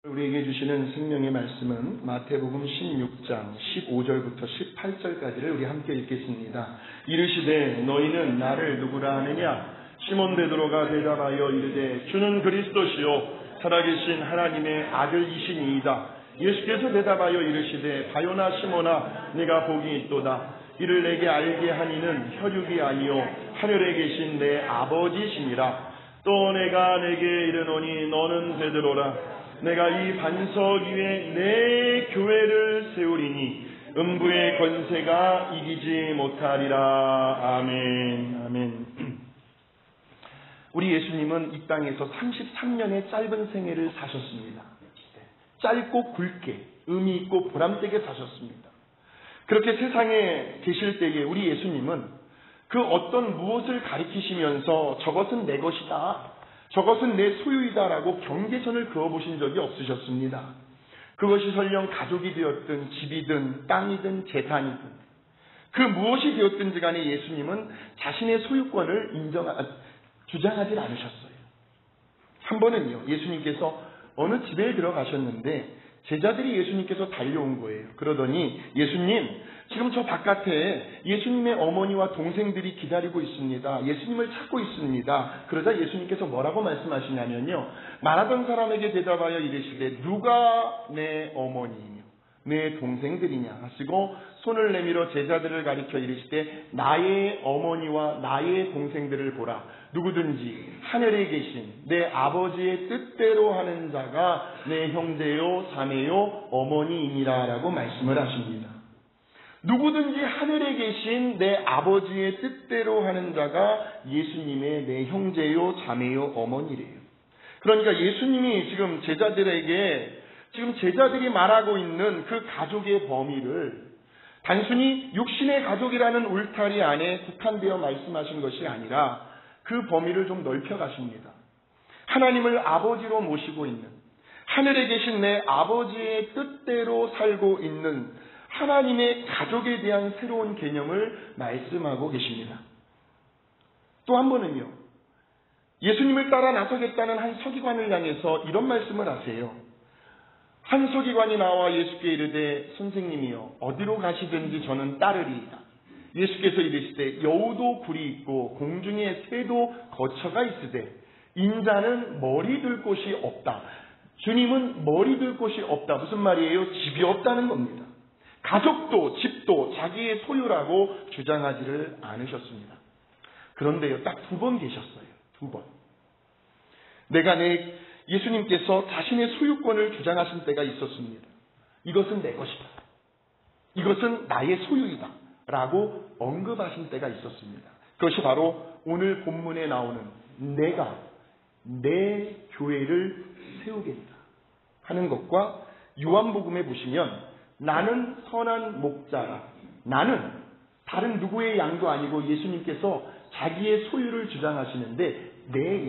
우리에게 주시는 생명의 말씀은 마태복음 16장 15절부터 18절까지를 우리 함께 읽겠습니다. 이르시되 너희는 나를 누구라 하느냐? 시몬 베드로가 대답하여 이르되 주는 그리스도시요 살아계신 하나님의 아들이시니이다. 예수께서 대답하여 이르시되 바요나 시몬아 네가 복이 있도다. 이를 내게 알게 하니는 혈육이 아니요 하늘에 계신 내 아버지시니라. 또 내가 내게 이르노니 너는 베드로라. 내가 이 반석 위에 내 교회를 세우리니 음부의 권세가 이기지 못하리라. 아멘. 아멘. 우리 예수님은 이 땅에서 33년의 짧은 생애를 사셨습니다. 짧고 굵게 의미 있고 보람되게 사셨습니다. 그렇게 세상에 계실 때에 우리 예수님은 그 어떤 무엇을 가리키시면서 저것은 내 것이다, 저것은 내 소유이다라고 경계선을 그어보신 적이 없으셨습니다. 그것이 설령 가족이 되었든 집이든 땅이든 재산이든 그 무엇이 되었든지 간에 예수님은 자신의 소유권을 주장하지 않으셨어요. 한 번은요, 예수님께서 어느 집에 들어가셨는데 제자들이 예수님께서 달려온 거예요. 그러더니 예수님, 지금 저 바깥에 예수님의 어머니와 동생들이 기다리고 있습니다. 예수님을 찾고 있습니다. 그러자 예수님께서 뭐라고 말씀하시냐면요, 말하던 사람에게 대답하여 이르시되 누가 내 어머니이며 내 동생들이냐 하시고 손을 내밀어 제자들을 가리켜 이르시되 나의 어머니와 나의 동생들을 보라. 누구든지 하늘에 계신 내 아버지의 뜻대로 하는 자가 내 형제요 자매요 어머니이니라 라고 말씀을 하십니다. 누구든지 하늘에 계신 내 아버지의 뜻대로 하는 자가 예수님의 내 형제요 자매요 어머니래요. 그러니까 예수님이 지금 제자들이 말하고 있는 그 가족의 범위를 단순히 육신의 가족이라는 울타리 안에 국한되어 말씀하신 것이 아니라 그 범위를 좀 넓혀 가십니다. 하나님을 아버지로 모시고 있는, 하늘에 계신 내 아버지의 뜻대로 살고 있는 하나님의 가족에 대한 새로운 개념을 말씀하고 계십니다. 또 한 번은요, 예수님을 따라 나서겠다는 한 서기관을 향해서 이런 말씀을 하세요. 한 서기관이 나와 예수께 이르되 선생님이여 어디로 가시든지 저는 따르리이다. 예수께서 이르시되 여우도 굴이 있고 공중에 새도 거처가 있으되 인자는 머리 둘 곳이 없다. 주님은 머리 둘 곳이 없다. 무슨 말이에요? 집이 없다는 겁니다. 가족도 집도 자기의 소유라고 주장하지를 않으셨습니다. 그런데요, 딱 2번 계셨어요. 2번. 예수님께서 자신의 소유권을 주장하신 때가 있었습니다. 이것은 내 것이다. 이것은 나의 소유이다. 라고 언급하신 때가 있었습니다. 그것이 바로 오늘 본문에 나오는 내가 내 교회를 세우겠다 하는 것과 요한복음에 보시면 나는 선한 목자라. 나는 다른 누구의 양도 아니고 예수님께서 자기의 소유를 주장하시는데 내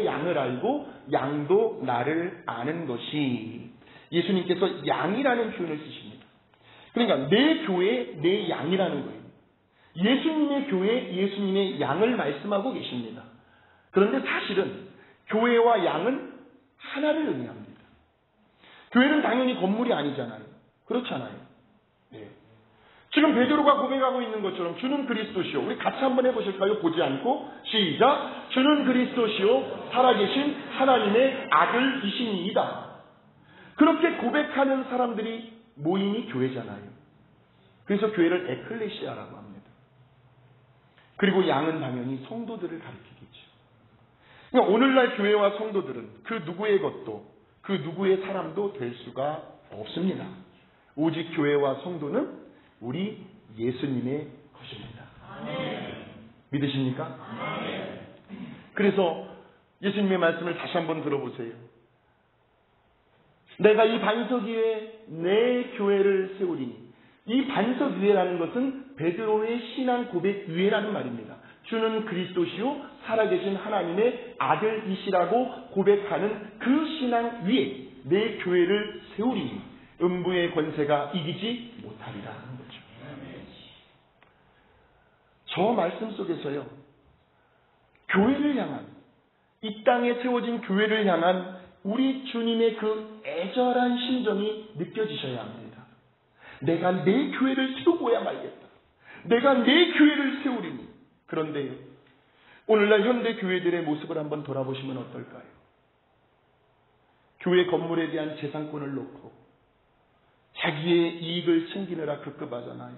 양을 알고 양도 나를 아는 것이, 예수님께서 양이라는 표현을 쓰십니다. 그러니까 내 교회, 내 양이라는 거예요. 예수님의 교회, 예수님의 양을 말씀하고 계십니다. 그런데 사실은 교회와 양은 하나를 의미합니다. 교회는 당연히 건물이 아니잖아요. 그렇잖아요. 네. 지금 베드로가 고백하고 있는 것처럼 주는 그리스도시요. 우리 같이 한번 해보실까요? 보지 않고 시작. 주는 그리스도시요 살아계신 하나님의 아들이시니이다. 그렇게 고백하는 사람들이 모임이 교회잖아요. 그래서 교회를 에클레시아라고 합니다. 그리고 양은 당연히 성도들을 가리키겠죠. 그러니까 오늘날 교회와 성도들은 그 누구의 것도 그 누구의 사람도 될 수가 없습니다. 오직 교회와 성도는 우리 예수님의 것입니다. 아멘. 믿으십니까? 아멘. 그래서 예수님의 말씀을 다시 한번 들어보세요. 내가 이 반석 위에 내 교회를 세우리니, 이 반석 위에라는 것은 베드로의 신앙 고백 위에라는 말입니다. 주는 그리스도시요 살아계신 하나님의 아들이시라고 고백하는 그 신앙 위에 내 교회를 세우리니 음부의 권세가 이기지 못하리라 하는 거죠. 저 말씀 속에서요, 교회를 향한, 이 땅에 세워진 교회를 향한 우리 주님의 그 애절한 심정이 느껴지셔야 합니다. 내가 내 교회를 세우고야 말겠다. 내가 내 교회를 세우리니. 그런데요, 오늘날 현대 교회들의 모습을 한번 돌아보시면 어떨까요? 교회 건물에 대한 재산권을 놓고 자기의 이익을 챙기느라 급급하잖아요.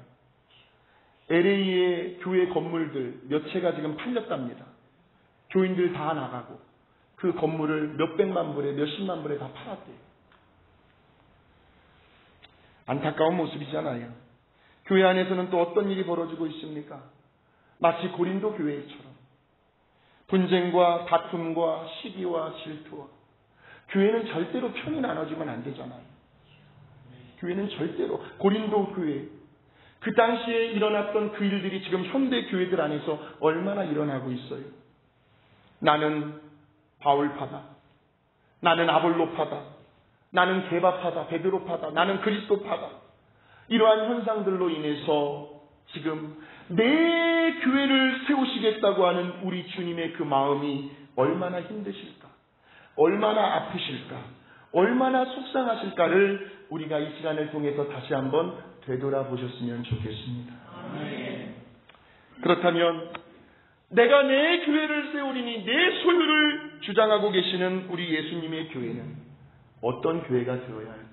LA의 교회 건물들 몇 채가 지금 팔렸답니다. 교인들 다 나가고 그 건물을 몇백만 불에 몇십만 불에 다 팔았대요. 안타까운 모습이잖아요. 교회 안에서는 또 어떤 일이 벌어지고 있습니까? 마치 고린도 교회처럼 분쟁과 다툼과 시기와 질투와, 교회는 절대로 편이 나눠지면 안 되잖아요. 교회는 절대로, 고린도 교회, 그 당시에 일어났던 그 일들이 지금 현대 교회들 안에서 얼마나 일어나고 있어요. 나는 바울파다, 나는 아볼로파다, 나는 게바파다, 베드로파다, 나는 그리스도파다. 이러한 현상들로 인해서 지금 내 교회를 세우시겠다고 하는 우리 주님의 그 마음이 얼마나 힘드실까, 얼마나 아프실까, 얼마나 속상하실까를 우리가 이 시간을 통해서 다시 한번 되돌아보셨으면 좋겠습니다. 그렇다면 내가 내 교회를 세우리니 내 소유를 주장하고 계시는 우리 예수님의 교회는 어떤 교회가 되어야 할까요?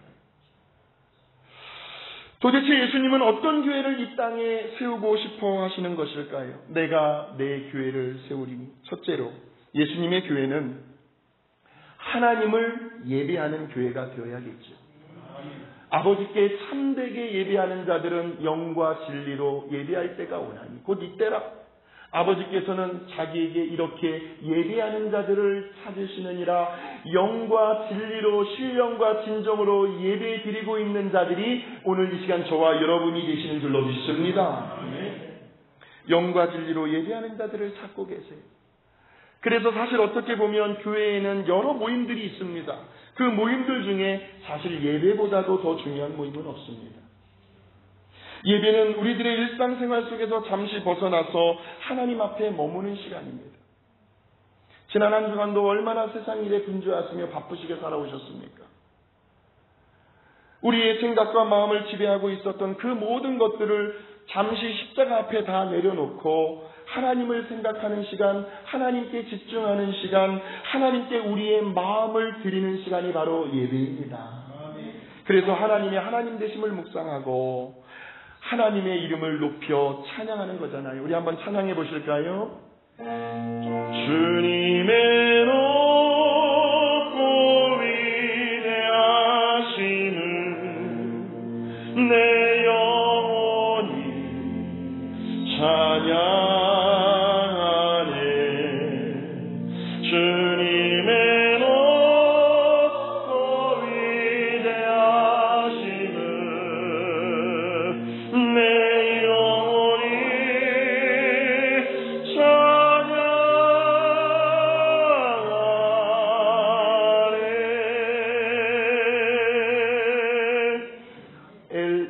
도대체 예수님은 어떤 교회를 이 땅에 세우고 싶어 하시는 것일까요? 내가 내 교회를 세우리니, 첫째로 예수님의 교회는 하나님을 예배하는 교회가 되어야겠죠. 아버지께 참되게 예배하는 자들은 영과 진리로 예배할 때가 오나니 곧 이때라. 아버지께서는 자기에게 이렇게 예배하는 자들을 찾으시느니라. 영과 진리로 신령과 진정으로 예배 드리고 있는 자들이 오늘 이 시간 저와 여러분이 되시는 줄로 믿습니다. 영과 진리로 예배하는 자들을 찾고 계세요. 그래서 사실 어떻게 보면 교회에는 여러 모임들이 있습니다. 그 모임들 중에 사실 예배보다도 더 중요한 모임은 없습니다. 예배는 우리들의 일상생활 속에서 잠시 벗어나서 하나님 앞에 머무는 시간입니다. 지난 한 주간도 얼마나 세상 일에 분주하시며 바쁘시게 살아오셨습니까? 우리의 생각과 마음을 지배하고 있었던 그 모든 것들을 잠시 십자가 앞에 다 내려놓고 하나님을 생각하는 시간, 하나님께 집중하는 시간, 하나님께 우리의 마음을 드리는 시간이 바로 예배입니다. 그래서 하나님의 하나님 되심을 묵상하고 하나님의 이름을 높여 찬양하는 거잖아요. 우리 한번 찬양해 보실까요? 주님의 높고 위대하심을 내 영혼이 찬양하네. 주님의 높고 위대하심을 내 영혼이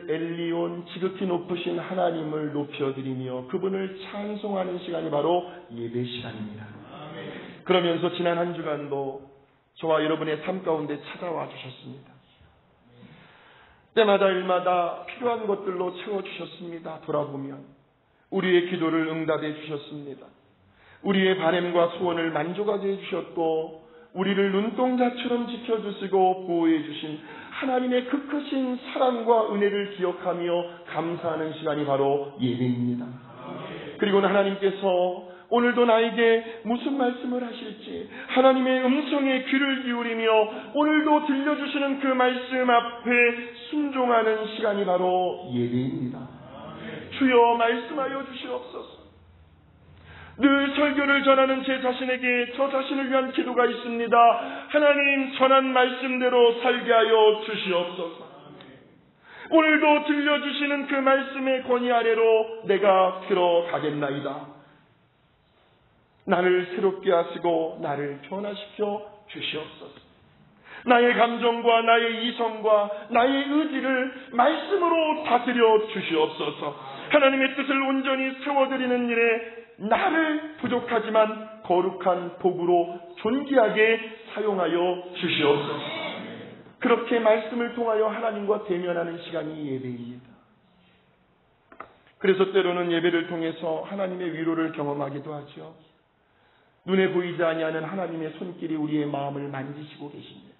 엘리온 지극히 높으신 하나님을 높여드리며 그분을 찬송하는 시간이 바로 예배 시간입니다. 그러면서 지난 한 주간도 저와 여러분의 삶 가운데 찾아와 주셨습니다. 때마다 일마다 필요한 것들로 채워주셨습니다. 돌아보면 우리의 기도를 응답해 주셨습니다. 우리의 바램과 소원을 만족하게 해주셨고 우리를 눈동자처럼 지켜주시고 보호해 주신 하나님의 그 크신 사랑과 은혜를 기억하며 감사하는 시간이 바로 예배입니다. 그리고는 하나님께서 오늘도 나에게 무슨 말씀을 하실지 하나님의 음성에 귀를 기울이며 오늘도 들려주시는 그 말씀 앞에 순종하는 시간이 바로 예배입니다. 주여 말씀하여 주시옵소서. 늘 설교를 전하는 제 자신에게 저 자신을 위한 기도가 있습니다. 하나님 전한 말씀대로 살게 하여 주시옵소서. 오늘도 들려주시는 그 말씀의 권위 아래로 내가 들어가겠나이다. 나를 새롭게 하시고 나를 변화시켜 주시옵소서. 나의 감정과 나의 이성과 나의 의지를 말씀으로 다스려 주시옵소서. 하나님의 뜻을 온전히 세워드리는 일에 나를 부족하지만 거룩한 도구로 존귀하게 사용하여 주시옵소서. 그렇게 말씀을 통하여 하나님과 대면하는 시간이 예배입니다. 그래서 때로는 예배를 통해서 하나님의 위로를 경험하기도 하죠. 눈에 보이지 아니하는 하나님의 손길이 우리의 마음을 만지시고 계십니다.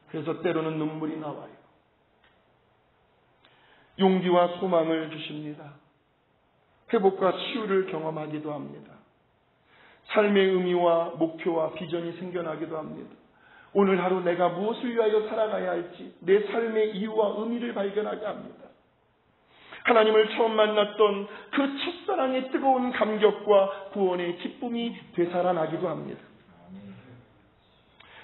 그래서 때로는 눈물이 나와요. 용기와 소망을 주십니다. 회복과 치유를 경험하기도 합니다. 삶의 의미와 목표와 비전이 생겨나기도 합니다. 오늘 하루 내가 무엇을 위하여 살아가야 할지 내 삶의 이유와 의미를 발견하게 합니다. 하나님을 처음 만났던 그 첫사랑의 뜨거운 감격과 구원의 기쁨이 되살아나기도 합니다.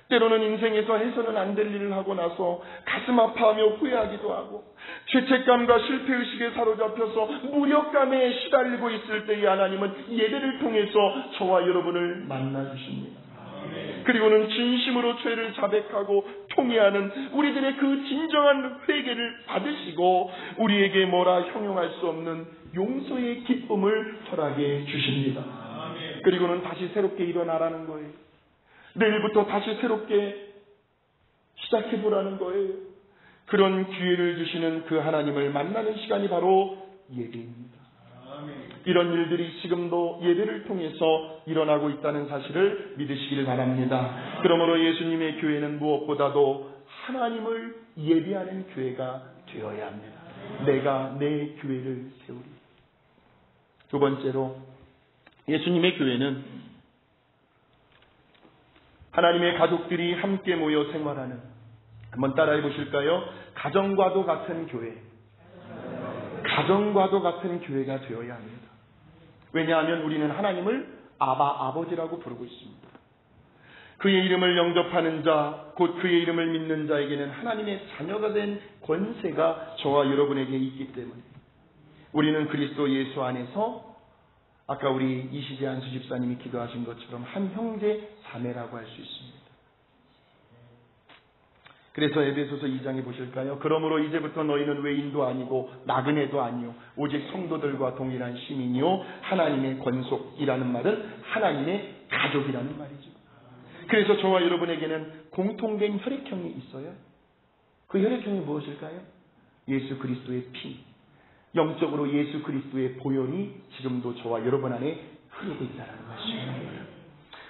때로는 인생에서 해서는 안 될 일을 하고 나서 가슴 아파하며 후회하기도 하고 죄책감과 실패의식에 사로잡혀서 무력감에 시달리고 있을 때에 하나님은 예배를 통해서 저와 여러분을 만나주십니다. 그리고는 진심으로 죄를 자백하고 통회하는 우리들의 그 진정한 회개를 받으시고 우리에게 뭐라 형용할 수 없는 용서의 기쁨을 허락해 주십니다. 그리고는 다시 새롭게 일어나라는 거예요. 내일부터 다시 새롭게 시작해보라는 거예요. 그런 기회를 주시는 그 하나님을 만나는 시간이 바로 예배입니다. 이런 일들이 지금도 예배를 통해서 일어나고 있다는 사실을 믿으시길 바랍니다. 그러므로 예수님의 교회는 무엇보다도 하나님을 예배하는 교회가 되어야 합니다. 내가 내 교회를 세우리. 두 번째로 예수님의 교회는 하나님의 가족들이 함께 모여 생활하는, 한번 따라해 보실까요? 가정과도 같은 교회. 가정과도 같은 교회가 되어야 합니다. 왜냐하면 우리는 하나님을 아버지라고 부르고 있습니다. 그의 이름을 영접하는 자, 곧 그의 이름을 믿는 자에게는 하나님의 자녀가 된 권세가 저와 여러분에게 있기 때문에 우리는 그리스도 예수 안에서 아까 우리 이시재 한수 집사님이 기도하신 것처럼 한 형제 자매라고 할 수 있습니다. 그래서 에베소서 2장에 보실까요? 그러므로 이제부터 너희는 외인도 아니고 나그네도 아니요 오직 성도들과 동일한 시민이요 하나님의 권속이라는 말은 하나님의 가족이라는 말이죠. 그래서 저와 여러분에게는 공통된 혈액형이 있어요. 그 혈액형이 무엇일까요? 예수 그리스도의 피, 영적으로 예수 그리스도의 보혈이 지금도 저와 여러분 안에 흐르고 있다는 것입니다.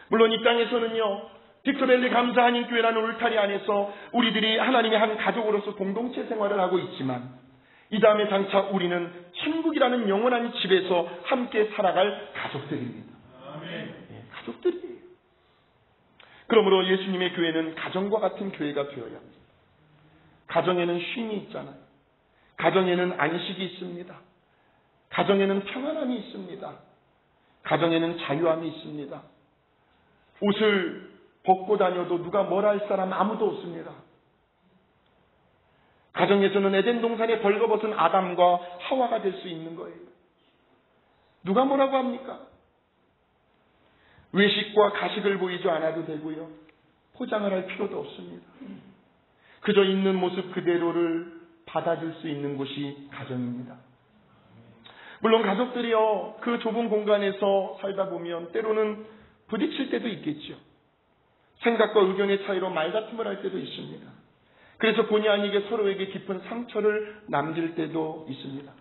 물론 이 땅에서는요, 빅토밸리 감사한인교회라는 울타리 안에서 우리들이 하나님의 한 가족으로서 공동체 생활을 하고 있지만 이 다음에 장차 우리는 천국이라는 영원한 집에서 함께 살아갈 가족들입니다. 네, 가족들이에요. 그러므로 예수님의 교회는 가정과 같은 교회가 되어야 합니다. 가정에는 쉼이 있잖아요. 가정에는 안식이 있습니다. 가정에는 평안함이 있습니다. 가정에는 자유함이 있습니다. 옷을 벗고 다녀도 누가 뭐라 할 사람 아무도 없습니다. 가정에서는 에덴 동산에 벌거벗은 아담과 하와가 될 수 있는 거예요. 누가 뭐라고 합니까? 외식과 가식을 보이지 않아도 되고요. 포장을 할 필요도 없습니다. 그저 있는 모습 그대로를 받아줄 수 있는 곳이 가정입니다. 물론 가족들이요, 그 좁은 공간에서 살다 보면 때로는 부딪힐 때도 있겠죠. 생각과 의견의 차이로 말다툼을 할 때도 있습니다. 그래서 본의 아니게 서로에게 깊은 상처를 남길 때도 있습니다.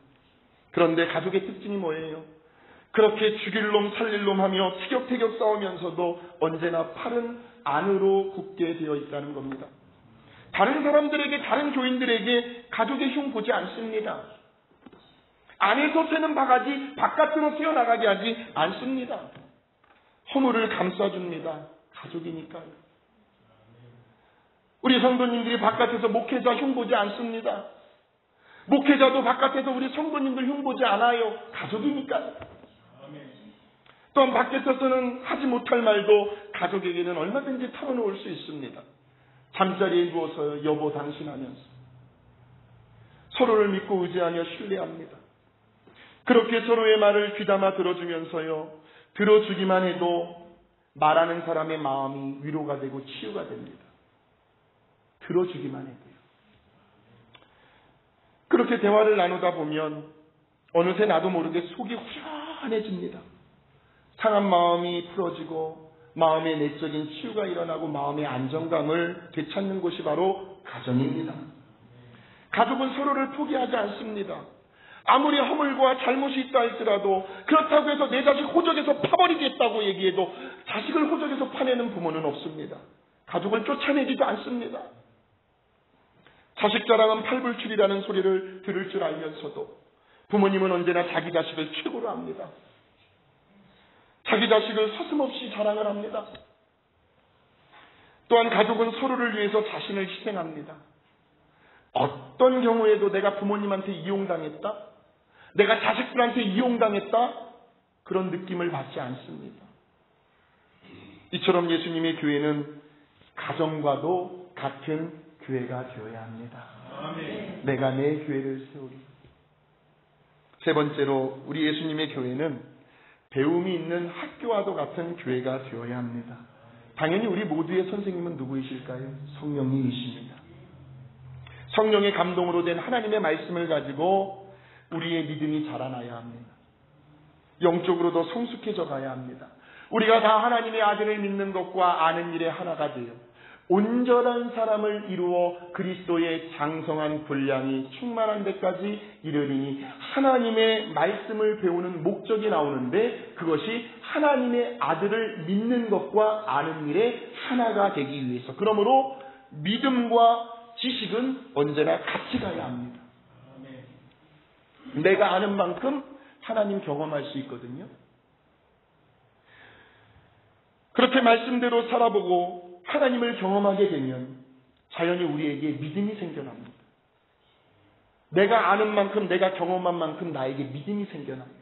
그런데 가족의 특징이 뭐예요? 그렇게 죽일 놈 살릴 놈 하며 티격태격 싸우면서도 언제나 팔은 안으로 굳게 되어 있다는 겁니다. 다른 사람들에게, 다른 교인들에게 가족의 흉 보지 않습니다. 안에서 새는 바가지 바깥으로 새어나가게 하지 않습니다. 허물을 감싸줍니다. 가족이니까요. 우리 성도님들이 바깥에서 목회자 흉 보지 않습니다. 목회자도 바깥에서 우리 성도님들 흉 보지 않아요. 가족이니까요. 또한 밖에서는 하지 못할 말도 가족에게는 얼마든지 털어놓을 수 있습니다. 잠자리에 누워서 여보 당신 하면서 서로를 믿고 의지하며 신뢰합니다. 그렇게 서로의 말을 귀담아 들어주면서요, 들어주기만 해도 말하는 사람의 마음이 위로가 되고 치유가 됩니다. 들어주기만 해도요. 그렇게 대화를 나누다 보면 어느새 나도 모르게 속이 후련해집니다. 상한 마음이 풀어지고 마음의 내적인 치유가 일어나고 마음의 안정감을 되찾는 곳이 바로 가정입니다. 가족은 서로를 포기하지 않습니다. 아무리 허물과 잘못이 있다 할지라도 그렇다고 해서 내 자식 호적에서 파버리겠다고 얘기해도 자식을 호적에서 파내는 부모는 없습니다. 가족을 쫓아내지도 않습니다. 자식 자랑은 팔불출이라는 소리를 들을 줄 알면서도 부모님은 언제나 자기 자식을 최고로 합니다. 자기 자식을 서슴없이 자랑을 합니다. 또한 가족은 서로를 위해서 자신을 희생합니다. 어떤 경우에도 내가 부모님한테 이용당했다, 내가 자식들한테 이용당했다, 그런 느낌을 받지 않습니다. 이처럼 예수님의 교회는 가정과도 같은 교회가 되어야 합니다. 아멘. 내가 내 교회를 세우리. 세 번째로 우리 예수님의 교회는 배움이 있는 학교와도 같은 교회가 되어야 합니다. 당연히 우리 모두의 선생님은 누구이실까요? 성령님이십니다. 성령의 감동으로 된 하나님의 말씀을 가지고 우리의 믿음이 자라나야 합니다. 영적으로도 성숙해져 가야 합니다. 우리가 다 하나님의 아들을 믿는 것과 아는 일에 하나가 되어 온전한 사람을 이루어 그리스도의 장성한 분량이 충만한 데까지 이르리니, 하나님의 말씀을 배우는 목적이 나오는데 그것이 하나님의 아들을 믿는 것과 아는 일에 하나가 되기 위해서. 그러므로 믿음과 지식은 언제나 같이 가야 합니다. 내가 아는 만큼 하나님 경험할 수 있거든요. 그렇게 말씀대로 살아보고 하나님을 경험하게 되면 자연히 우리에게 믿음이 생겨납니다. 내가 아는 만큼, 내가 경험한 만큼 나에게 믿음이 생겨납니다.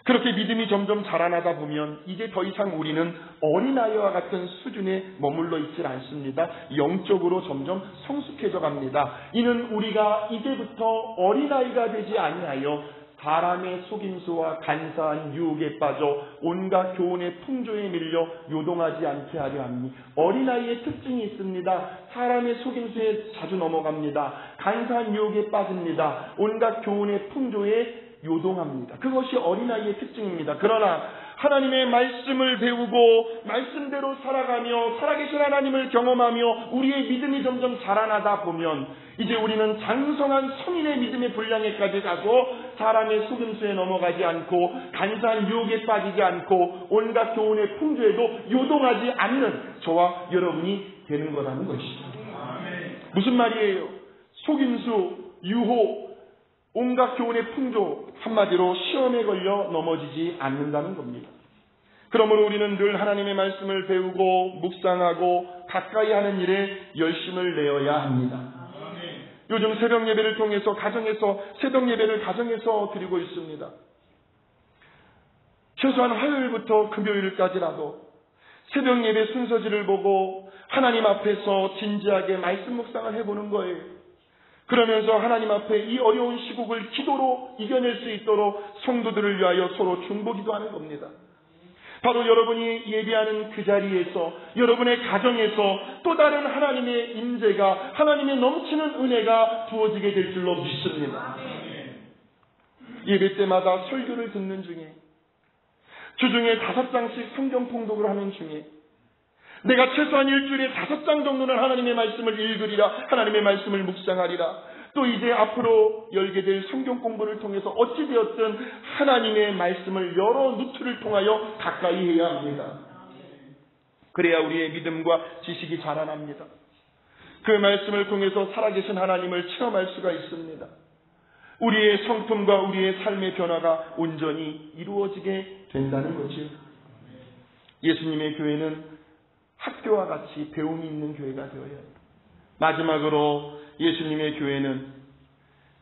그렇게 믿음이 점점 자라나다 보면 이제 더 이상 우리는 어린아이와 같은 수준에 머물러 있질 않습니다. 영적으로 점점 성숙해져 갑니다. 이는 우리가 이제부터 어린아이가 되지 아니하여 사람의 속임수와 간사한 유혹에 빠져 온갖 교훈의 풍조에 밀려 요동하지 않게 하려 합니. 어린아이의 특징이 있습니다. 사람의 속임수에 자주 넘어갑니다. 간사한 유혹에 빠집니다. 온갖 교훈의 풍조에 요동합니다. 그것이 어린아이의 특징입니다. 그러나 하나님의 말씀을 배우고 말씀대로 살아가며 살아계신 하나님을 경험하며 우리의 믿음이 점점 자라나다 보면 이제 우리는 장성한 성인의 믿음의 분량에까지 가서 사람의 속임수에 넘어가지 않고 간사한 유혹에 빠지지 않고 온갖 교훈의 풍조에도 요동하지 않는 저와 여러분이 되는 거라는 것이죠. 무슨 말이에요? 속임수, 유혹, 온갖 교훈의 풍조, 한마디로 시험에 걸려 넘어지지 않는다는 겁니다. 그러므로 우리는 늘 하나님의 말씀을 배우고 묵상하고 가까이 하는 일에 열심을 내어야 합니다. 요즘 새벽 예배를 통해서 가정에서 새벽 예배를 가정에서 드리고 있습니다. 최소한 화요일부터 금요일까지라도 새벽 예배 순서지를 보고 하나님 앞에서 진지하게 말씀 묵상을 해보는 거예요. 그러면서 하나님 앞에 이 어려운 시국을 기도로 이겨낼 수 있도록 성도들을 위하여 서로 중보기도 하는 겁니다. 바로 여러분이 예배하는 그 자리에서 여러분의 가정에서 또 다른 하나님의 임재가, 하나님의 넘치는 은혜가 부어지게 될 줄로 믿습니다. 예배 때마다 설교를 듣는 중에, 주중에 5장씩 성경 통독을 하는 중에 내가 최소한 일주일에 5장 정도는 하나님의 말씀을 읽으리라, 하나님의 말씀을 묵상하리라. 또 이제 앞으로 열게 될 성경 공부를 통해서 어찌되었든 하나님의 말씀을 여러 루트를 통하여 가까이 해야 합니다. 그래야 우리의 믿음과 지식이 자라납니다. 그 말씀을 통해서 살아계신 하나님을 체험할 수가 있습니다. 우리의 성품과 우리의 삶의 변화가 온전히 이루어지게 된다는 거지요. 예수님의 교회는 학교와 같이 배움이 있는 교회가 되어야 해요. 마지막으로 예수님의 교회는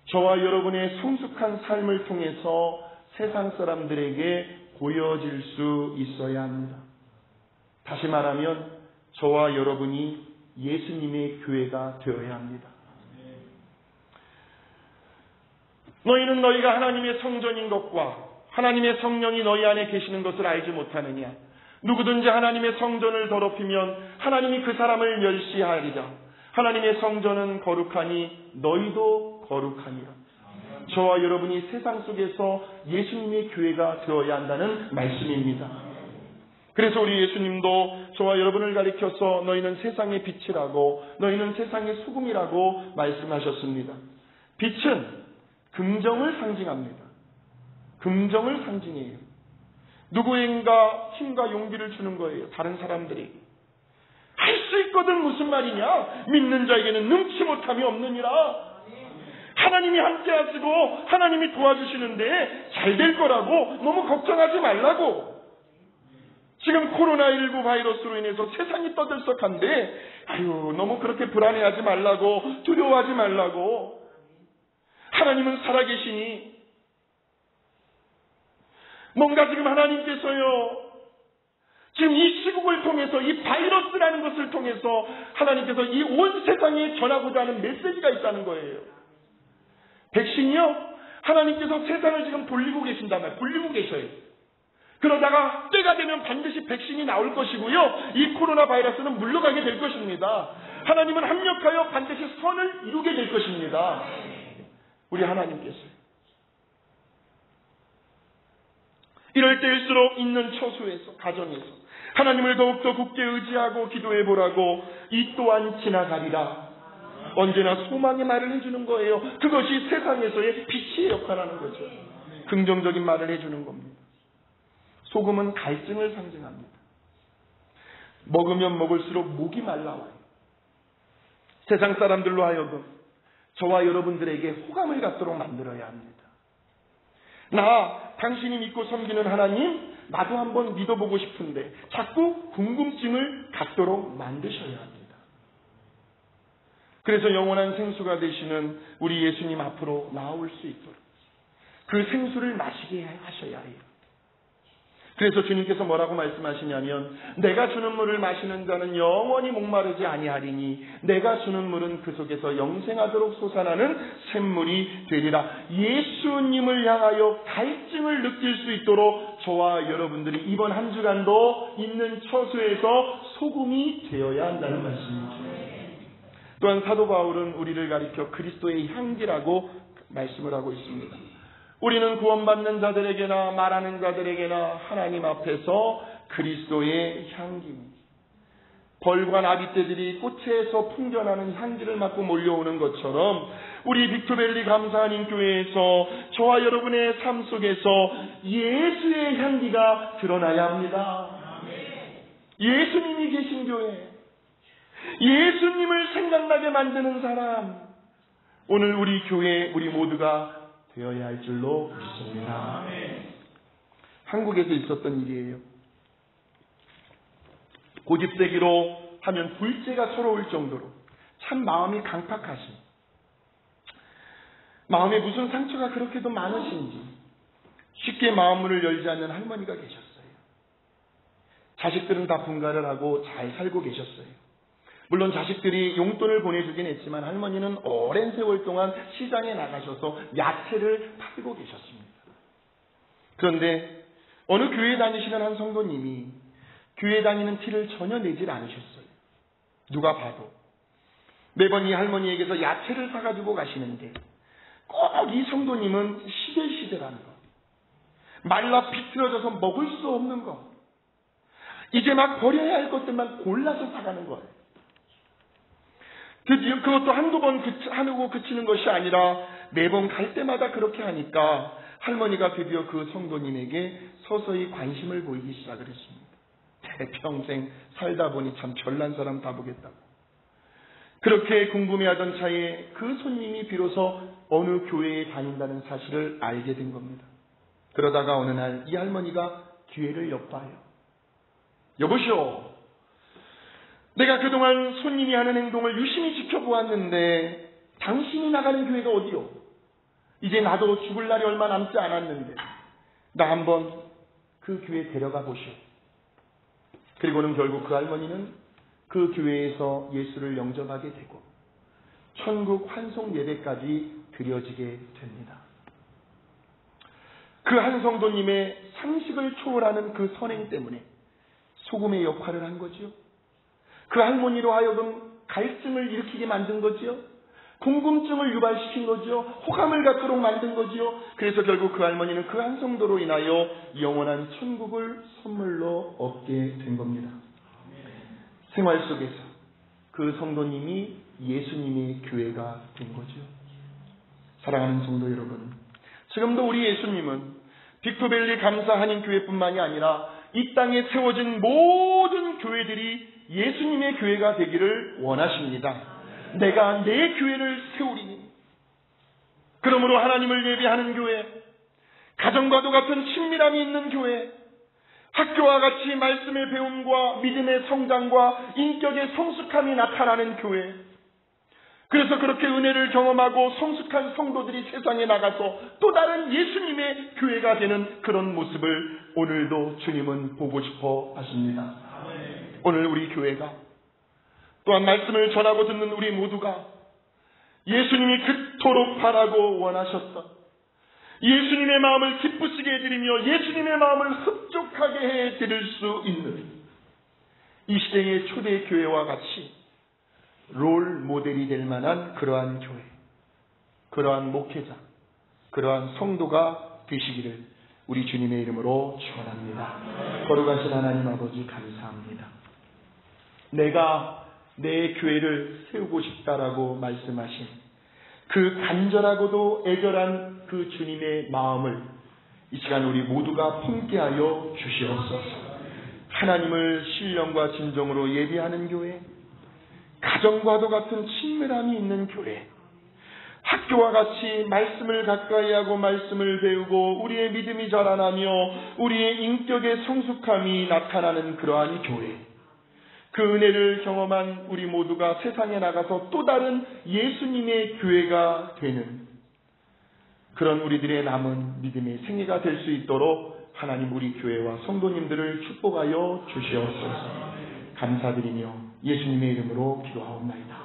저와 여러분의 성숙한 삶을 통해서 세상 사람들에게 보여질 수 있어야 합니다. 다시 말하면 저와 여러분이 예수님의 교회가 되어야 합니다. 너희는 너희가 하나님의 성전인 것과 하나님의 성령이 너희 안에 계시는 것을 알지 못하느냐? 누구든지 하나님의 성전을 더럽히면 하나님이 그 사람을 멸시하리라. 하나님의 성전은 거룩하니 너희도 거룩하니라. 저와 여러분이 세상 속에서 예수님의 교회가 되어야 한다는 말씀입니다. 그래서 우리 예수님도 저와 여러분을 가리켜서 너희는 세상의 빛이라고, 너희는 세상의 소금이라고 말씀하셨습니다. 빛은 긍정을 상징합니다. 긍정을 상징해요. 누구인가 힘과 용기를 주는 거예요. 다른 사람들에게. 할 수 있거든 무슨 말이냐? 믿는 자에게는 능치 못함이 없느니라. 하나님이 함께 하시고 하나님이 도와주시는데 잘 될 거라고 너무 걱정하지 말라고. 지금 코로나19 바이러스로 인해서 세상이 떠들썩한데 아유 너무 그렇게 불안해하지 말라고, 두려워하지 말라고. 하나님은 살아계시니 뭔가 지금 하나님께서요, 지금 이 시국을 통해서, 이 바이러스라는 것을 통해서 하나님께서 이 온 세상에 전하고자 하는 메시지가 있다는 거예요. 백신이요, 하나님께서 세상을 지금 돌리고 계신단 말이에요. 돌리고 계셔요. 그러다가 때가 되면 반드시 백신이 나올 것이고요, 이 코로나 바이러스는 물러가게 될 것입니다. 하나님은 합력하여 반드시 선을 이루게 될 것입니다. 우리 하나님께서요. 이럴 때일수록 있는 처소에서, 가정에서 하나님을 더욱더 굳게 의지하고 기도해 보라고. 이 또한 지나가리라. 언제나 소망의 말을 해주는 거예요. 그것이 세상에서의 빛의 역할하는 거죠. 긍정적인 말을 해주는 겁니다. 소금은 갈증을 상징합니다. 먹으면 먹을수록 목이 말라와요. 세상 사람들로 하여금 저와 여러분들에게 호감을 갖도록 만들어야 합니다. 당신이 믿고 섬기는 하나님, 나도 한번 믿어보고 싶은데 자꾸 궁금증을 갖도록 만드셔야 합니다. 그래서 영원한 생수가 되시는 우리 예수님 앞으로 나올 수 있도록 그 생수를 마시게 하셔야 해요. 그래서 주님께서 뭐라고 말씀하시냐면, 내가 주는 물을 마시는 자는 영원히 목마르지 아니하리니 내가 주는 물은 그 속에서 영생하도록 솟아나는 샘물이 되리라. 예수님을 향하여 갈증을 느낄 수 있도록 저와 여러분들이 이번 한 주간도 있는 처소에서 소금이 되어야 한다는 말씀이죠. 또한 사도 바울은 우리를 가리켜 그리스도의 향기라고 말씀을 하고 있습니다. 우리는 구원받는 자들에게나 말하는 자들에게나 하나님 앞에서 그리스도의 향기입니다. 벌과 나비떼들이 꽃에서 풍겨나는 향기를 맡고 몰려오는 것처럼 우리 빅토밸리 감사하는 교회에서 저와 여러분의 삶 속에서 예수의 향기가 드러나야 합니다. 예수님이 계신 교회, 예수님을 생각나게 만드는 사람, 오늘 우리 교회 우리 모두가 되어야 할 줄로 믿습니다. 한국에서 있었던 일이에요. 고집세기로 하면 불제가 서러울 정도로 참 마음이 강팍하신, 마음에 무슨 상처가 그렇게도 많으신지 쉽게 마음문을 열지 않는 할머니가 계셨어요. 자식들은 다 분가를 하고 잘 살고 계셨어요. 물론 자식들이 용돈을 보내주긴 했지만 할머니는 오랜 세월 동안 시장에 나가셔서 야채를 팔고 계셨습니다. 그런데 어느 교회 다니시는 한 성도님이 교회 다니는 티를 전혀 내질 않으셨어요. 누가 봐도. 매번 이 할머니에게서 야채를 사가지고 가시는데 꼭 이 성도님은 시들시들한 거, 말라 비틀어져서 먹을 수 없는 거, 이제 막 버려야 할 것들만 골라서 사가는 거예요. 드디어 그것도 한두 번 하고 그치는 것이 아니라 매번 갈 때마다 그렇게 하니까 할머니가 드디어 그 성도님에게 서서히 관심을 보이기 시작을 했습니다. 평생 살다 보니 참 별난 사람 다 보겠다고. 그렇게 궁금해하던 차에 그 손님이 비로소 어느 교회에 다닌다는 사실을 알게 된 겁니다. 그러다가 어느 날 이 할머니가 기회를 엿봐요. 여보시오, 내가 그동안 손님이 하는 행동을 유심히 지켜보았는데 당신이 나가는 교회가 어디요? 이제 나도 죽을 날이 얼마 남지 않았는데 나 한번 그 교회에 데려가 보시오. 그리고는 결국 그 할머니는 그 교회에서 예수를 영접하게 되고 천국 환송 예배까지 드려지게 됩니다. 그 한 성도님의 상식을 초월하는 그 선행 때문에 소금의 역할을 한 거지요. 그 할머니로 하여금 갈증을 일으키게 만든 거지요. 궁금증을 유발시킨 거지요. 호감을 갖도록 만든 거지요. 그래서 결국 그 할머니는 그 한 성도로 인하여 영원한 천국을 선물로 얻게 된 겁니다. 생활 속에서 그 성도님이 예수님의 교회가 된 거지요. 사랑하는 성도 여러분, 지금도 우리 예수님은 빅토밸리 감사 한인교회뿐만이 아니라 이 땅에 세워진 모든 교회들이 예수님의 교회가 되기를 원하십니다. 내가 내 교회를 세우리니. 그러므로 하나님을 예배하는 교회, 가정과도 같은 친밀함이 있는 교회, 학교와 같이 말씀의 배움과 믿음의 성장과 인격의 성숙함이 나타나는 교회, 그래서 그렇게 은혜를 경험하고 성숙한 성도들이 세상에 나가서 또 다른 예수님의 교회가 되는 그런 모습을 오늘도 주님은 보고 싶어 하십니다. 오늘 우리 교회가 또한 말씀을 전하고 듣는 우리 모두가 예수님이 그토록 바라고 원하셨던 예수님의 마음을 기쁘시게 해드리며 예수님의 마음을 흡족하게 해드릴 수 있는 이 시대의 초대 교회와 같이 롤 모델이 될 만한 그러한 교회, 그러한 목회자, 그러한 성도가 되시기를 우리 주님의 이름으로 축원합니다. 거룩하신 하나님 아버지 감사합니다. 내가 내 교회를 세우고 싶다라고 말씀하신 그 간절하고도 애절한 그 주님의 마음을 이 시간 우리 모두가 품게하여 주시옵소서. 하나님을 신령과 진정으로 예배하는 교회, 가정과도 같은 친밀함이 있는 교회, 학교와 같이 말씀을 가까이하고 말씀을 배우고 우리의 믿음이 자라나며 우리의 인격의 성숙함이 나타나는 그러한 교회, 그 은혜를 경험한 우리 모두가 세상에 나가서 또 다른 예수님의 교회가 되는 그런 우리들의 남은 믿음의 생애가 될 수 있도록 하나님 우리 교회와 성도님들을 축복하여 주시옵소서. 감사드리며 예수님의 이름으로 기도하옵나이다.